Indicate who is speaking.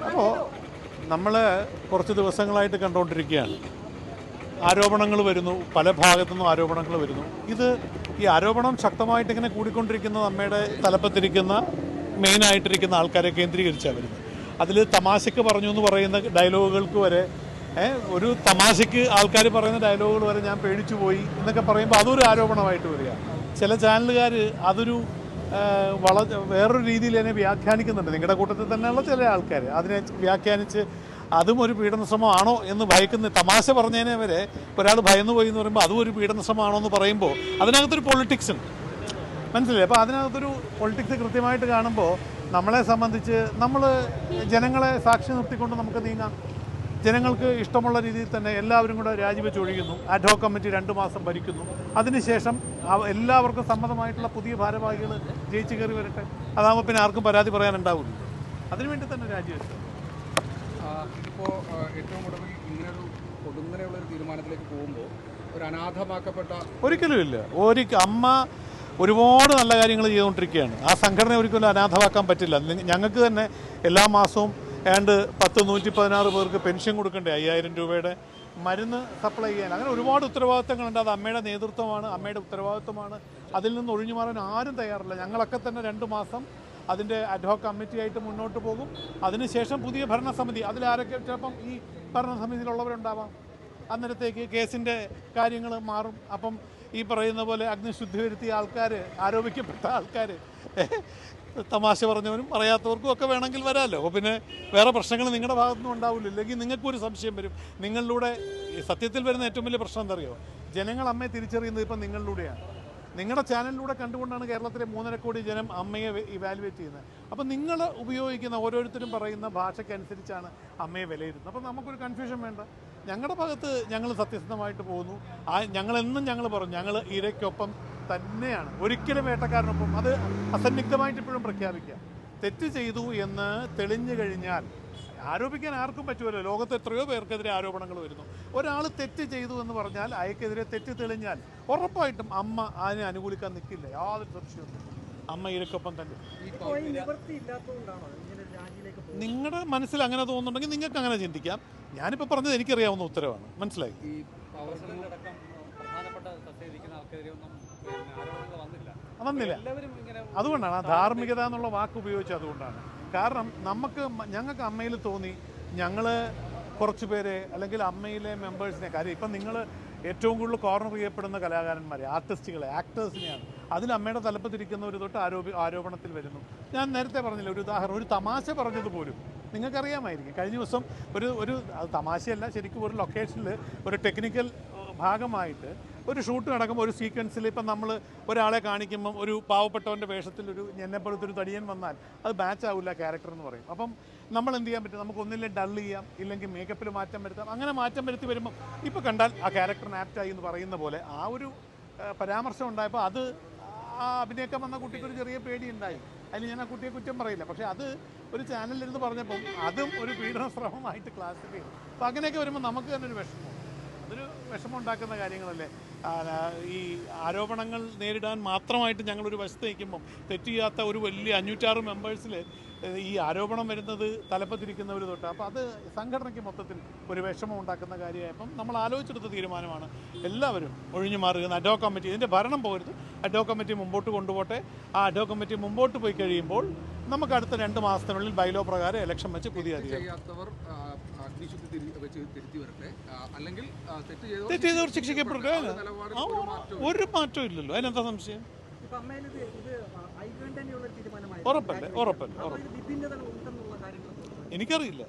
Speaker 1: അപ്പോൾ നമ്മൾ കുറച്ച് ദിവസങ്ങളായിട്ട് കണ്ടുകൊണ്ടിരിക്കുകയാണ്, ആരോപണങ്ങൾ വരുന്നു, പല ഭാഗത്തുനിന്നും ആരോപണങ്ങൾ വരുന്നു. ഈ ആരോപണം ശക്തമായിട്ട് ഇങ്ങനെ കൂടിക്കൊണ്ടിരിക്കുന്നത് അമ്മയുടെ തലപ്പത്തിരിക്കുന്ന മെയിനായിട്ടിരിക്കുന്ന ആൾക്കാരെ കേന്ദ്രീകരിച്ചാണ് വരുന്നത്. അതിൽ തമാശയ്ക്ക് പറഞ്ഞു എന്ന് പറയുന്ന ഡയലോഗുകൾക്ക് വരെ, ഒരു തമാശയ്ക്ക് ആൾക്കാർ പറയുന്ന ഡയലോഗുകൾ വരെ ഞാൻ പേടിച്ചു പോയി എന്നൊക്കെ പറയുമ്പോൾ അതൊരു ആരോപണമായിട്ട് വരിക. ചില ചാനലുകാർ അതൊരു വേറൊരു രീതിയിൽ തന്നെ വ്യാഖ്യാനിക്കുന്നുണ്ട്. നിങ്ങളുടെ കൂട്ടത്തിൽ തന്നെയുള്ള ചില ആൾക്കാർ അതിനെ വ്യാഖ്യാനിച്ച് അതും ഒരു പീഡന ശ്രമമാണോ എന്ന് ഭയക്കുന്ന, തമാശ പറഞ്ഞതിനെ വരെ ഒരാൾ ഭയന്നു പോയി എന്ന് പറയുമ്പോൾ അതും ഒരു പീഡന ശ്രമമാണോ എന്ന് പറയുമ്പോൾ അതിനകത്തൊരു പൊളിറ്റിക്സ് ഉണ്ട്, മനസ്സിലായി? അപ്പോൾ അതിനകത്തൊരു പൊളിറ്റിക്സ് കൃത്യമായിട്ട് കാണുമ്പോൾ നമ്മളെ സംബന്ധിച്ച് നമ്മൾ ജനങ്ങളെ സാക്ഷി നിർത്തിക്കൊണ്ട് നമുക്ക് നീങ്ങാം. ജനങ്ങൾക്ക് ഇഷ്ടമുള്ള രീതിയിൽ തന്നെ എല്ലാവരും കൂടെ രാജിവെച്ച് ഒഴിയുന്നു. അഡ്ഹോക് കമ്മിറ്റി 2 മാസം ഭരിക്കുന്നു. അതിനുശേഷം എല്ലാവർക്കും സമ്മതമായിട്ടുള്ള പുതിയ ഭാരവാഹികൾ ജയിച്ച് കയറി വരട്ടെ. അതാകുമ്പോൾ പിന്നെ ആർക്കും പരാതി പറയാനുണ്ടാവില്ല. അതിനുവേണ്ടി തന്നെ രാജിവെച്ചു.
Speaker 2: ഇപ്പോൾ ഏറ്റവും കൂടുതൽ ഇങ്ങനൊരു പൊടുന്നനെയുള്ളൊരു തീരുമാനത്തിലേക്ക് പോകുമ്പോൾ ഒരു അനാഥമാക്കപ്പെട്ട
Speaker 1: ഒരിക്കലുമില്ല. അമ്മ ഒരുപാട് നല്ല കാര്യങ്ങൾ ചെയ്തുകൊണ്ടിരിക്കുകയാണ്. ആ സംഘടന ഒരിക്കലും അനാഥമാക്കാൻ പറ്റില്ല. ഞങ്ങൾക്ക് തന്നെ എല്ലാ മാസവും ഏതാണ്ട് 116 പേർക്ക് പെൻഷൻ കൊടുക്കണ്ടേ, 5000 രൂപയുടെ മരുന്ന് സപ്ലൈ ചെയ്യാൻ, അങ്ങനെ ഒരുപാട് ഉത്തരവാദിത്തങ്ങളുണ്ട്. അത് അമ്മയുടെ നേതൃത്വമാണ്, അമ്മയുടെ ഉത്തരവാദിത്വമാണ്. അതിൽ നിന്ന് ഒഴിഞ്ഞു മാറാൻ ആരും തയ്യാറില്ല. ഞങ്ങളൊക്കെ തന്നെ 2 മാസം അതിൻ്റെ അഡ്ഹോക് കമ്മിറ്റിയായിട്ട് മുന്നോട്ട് പോകും. അതിനുശേഷം പുതിയ ഭരണസമിതി, അതിലാരൊക്കെ ചിലപ്പം ഈ ഭരണസമിതിയിലുള്ളവരുണ്ടാവാം. അന്നേരത്തേക്ക് കേസിൻ്റെ കാര്യങ്ങൾ മാറും. അപ്പം ഈ പറയുന്ന പോലെ അഗ്നിശുദ്ധി വരുത്തിയ ആൾക്കാർ, ആരോപിക്കപ്പെട്ട ആൾക്കാർ, തമാശ പറഞ്ഞവരും പറയാത്തവർക്കും ഒക്കെ വേണമെങ്കിൽ വരാമല്ലോ. അപ്പോൾ പിന്നെ വേറെ പ്രശ്നങ്ങൾ നിങ്ങളുടെ ഭാഗത്തുനിന്നും ഉണ്ടാവില്ല. ഇല്ലെങ്കിൽ നിങ്ങൾക്കൊരു സംശയം വരും. നിങ്ങളിലൂടെ സത്യത്തിൽ വരുന്ന ഏറ്റവും വലിയ പ്രശ്നം എന്താ അറിയോ? ജനങ്ങൾ അമ്മയെ തിരിച്ചറിയുന്നത് ഇപ്പം നിങ്ങളിലൂടെയാണ്. നിങ്ങളുടെ ചാനലിലൂടെ കണ്ടുകൊണ്ടാണ് കേരളത്തിലെ 3.5 കോടി ജനം അമ്മയെ ഇവാലുവേറ്റ് ചെയ്യുന്നത്. അപ്പോൾ നിങ്ങൾ ഉപയോഗിക്കുന്ന ഓരോരുത്തരും പറയുന്ന ഭാഷയ്ക്കനുസരിച്ചാണ് അമ്മയെ വിലയിരുത്തുന്നത്. അപ്പോൾ നമുക്കൊരു കൺഫ്യൂഷൻ വേണ്ട. ഞങ്ങളുടെ ഭാഗത്ത് ഞങ്ങൾ സത്യസന്ധമായിട്ട് പോകുന്നു. ഞങ്ങളെന്നും പറഞ്ഞു, ഞങ്ങൾ ഇരയ്ക്കൊപ്പം തന്നെയാണ്, ഒരിക്കലും വേട്ടക്കാരനൊപ്പം. അത് അസന്നിഗ്ധമായിട്ട് ഇപ്പോഴും പ്രഖ്യാപിക്കുക. തെറ്റ് ചെയ്തു എന്ന് തെളിഞ്ഞു കഴിഞ്ഞാൽ ആരോപിക്കാൻ ആർക്കും പറ്റുമല്ലോ. ലോകത്ത് എത്രയോ പേർക്കെതിരെ ആരോപണങ്ങൾ വരുന്നു. ഒരാൾ തെറ്റ് ചെയ്തു എന്ന് പറഞ്ഞാൽ അയാൾക്കെതിരെ തെറ്റ് തെളിഞ്ഞാൽ ഉറപ്പായിട്ടും അമ്മ അതിനെ അനുകൂലിക്കാൻ നിൽക്കില്ല, യാതൊരു സംശയവും. അമ്മ ഇരക്കൊപ്പം തന്നെ. നിങ്ങളുടെ മനസ്സിൽ അങ്ങനെ തോന്നുന്നുണ്ടെങ്കിൽ നിങ്ങൾക്ക് അങ്ങനെ ചിന്തിക്കാം. ഞാനിപ്പോൾ പറഞ്ഞത് എനിക്കറിയാവുന്ന ഉത്തരവാണ്, മനസ്സിലായി? വന്നില്ല. അതുകൊണ്ടാണ് ആ ധാർമ്മികത എന്നുള്ള വാക്ക് ഉപയോഗിച്ചത്. അതുകൊണ്ടാണ്. കാരണം ഞങ്ങൾക്ക് അമ്മയിൽ തോന്നി, ഞങ്ങൾ കുറച്ച് പേരെ അല്ലെങ്കിൽ അമ്മയിലെ മെമ്പേഴ്സിനെ, കാര്യം ഇപ്പം നിങ്ങൾ ഏറ്റവും കൂടുതൽ കോർണർ ചെയ്യപ്പെടുന്ന കലാകാരന്മാരെ, ആർട്ടിസ്റ്റുകളെ, ആക്ടേഴ്സിനെയാണ്. അതിൽ അമ്മയുടെ തലപ്പത്തിരിക്കുന്നവർ തൊട്ട് ആരോപണത്തിൽ വരുന്നു. ഞാൻ നേരത്തെ പറഞ്ഞില്ല, ഒരു ഉദാഹരണം, ഒരു തമാശ പറഞ്ഞതുപോലും നിങ്ങൾക്കറിയാമായിരിക്കും. കഴിഞ്ഞ ദിവസം ഒരു തമാശയല്ല, ശരിക്കും ഒരു ലൊക്കേഷനിൽ ഒരു ടെക്നിക്കൽ ഭാഗമായിട്ട് ഒരു ഷൂട്ട് നടക്കുമ്പോൾ ഒരു സീക്വൻസിൽ ഇപ്പം നമ്മൾ ഒരാളെ കാണിക്കുമ്പം ഒരു പാവപ്പെട്ടവൻ്റെ വേഷത്തിൽ ഒരു എന്നെപ്പോലത്തൊരു തടിയൻ വന്നാൽ അത് മാച്ച് ആവില്ല ക്യാരക്ടർ എന്ന് പറയും. അപ്പം നമ്മൾ എന്ത് ചെയ്യാൻ പറ്റും? നമുക്ക് ഒന്നില്ലേ ഡൾ ചെയ്യാം, ഇല്ലെങ്കിൽ മേക്കപ്പിൽ മാറ്റം വരുത്താം. അങ്ങനെ മാറ്റം വരുത്തി വരുമ്പം ഇപ്പോൾ കണ്ടാൽ ആ ക്യാരക്ടറിന് ആപ്റ്റായി എന്ന് പറയുന്ന പോലെ ആ ഒരു പരാമർശം ഉണ്ടായപ്പോൾ അത് ആ അഭിനയിക്കാൻ വന്ന കുട്ടിക്കൊരു ചെറിയ പേടി ഉണ്ടായി. അതിന് ഞാൻ ആ കുട്ടിയെ കുറ്റം പറയില്ല. പക്ഷേ അത് ഒരു ചാനലിലിരുന്ന് പറഞ്ഞപ്പം അതും ഒരു പീഡന ശ്രമമായിട്ട് ക്ലാസിഫൈ ചെയ്യും. അപ്പോൾ അങ്ങനെയൊക്കെ വരുമ്പോൾ നമുക്ക് തന്നെ ഒരു വിഷമം, അതൊരു വിഷമം ഉണ്ടാക്കുന്ന കാര്യങ്ങളല്ലേ. ഈ ആരോപണങ്ങൾ നേരിടാൻ മാത്രമായിട്ട് ഞങ്ങളൊരു വശത്ത് നിൽക്കുമ്പം തെറ്റ് ചെയ്യാത്ത ഒരു വലിയ 506 മെമ്പേഴ്സിൽ ഈ ആരോപണം വരുന്നത് തലപ്പത്തിരിക്കുന്നവർ തൊട്ട്, അപ്പോൾ അത് സംഘടനയ്ക്ക് മൊത്തത്തിൽ ഒരു വിഷമം ഉണ്ടാക്കുന്ന കാര്യമായപ്പം നമ്മൾ ആലോചിച്ചെടുത്ത തീരുമാനമാണ് എല്ലാവരും ഒഴിഞ്ഞു മാറുക. അഡ്ഹോക് കമ്മിറ്റി, ഇതിൻ്റെ ഭരണം പോകരുത്, അഡ്ഹോക് കമ്മിറ്റി മുമ്പോട്ട് കൊണ്ടുപോട്ടെ. ആ അഡ്ഹോക് കമ്മിറ്റി മുമ്പോട്ട് പോയി കഴിയുമ്പോൾ നമുക്ക് അടുത്ത 2 മാസത്തിനുള്ളിൽ ബൈലോ പ്രകാരം ഇലക്ഷൻ വെച്ച് പുതിയ അധികാരം തെറ്റ് ചെയ്തവർ ശിക്ഷിക്കപ്പെടട്ടെ. ഒരു മാറ്റവും ഇല്ലല്ലോ, അതിനെന്താ സംശയം? ഉറപ്പല്ലേ എനിക്കറിയില്ല.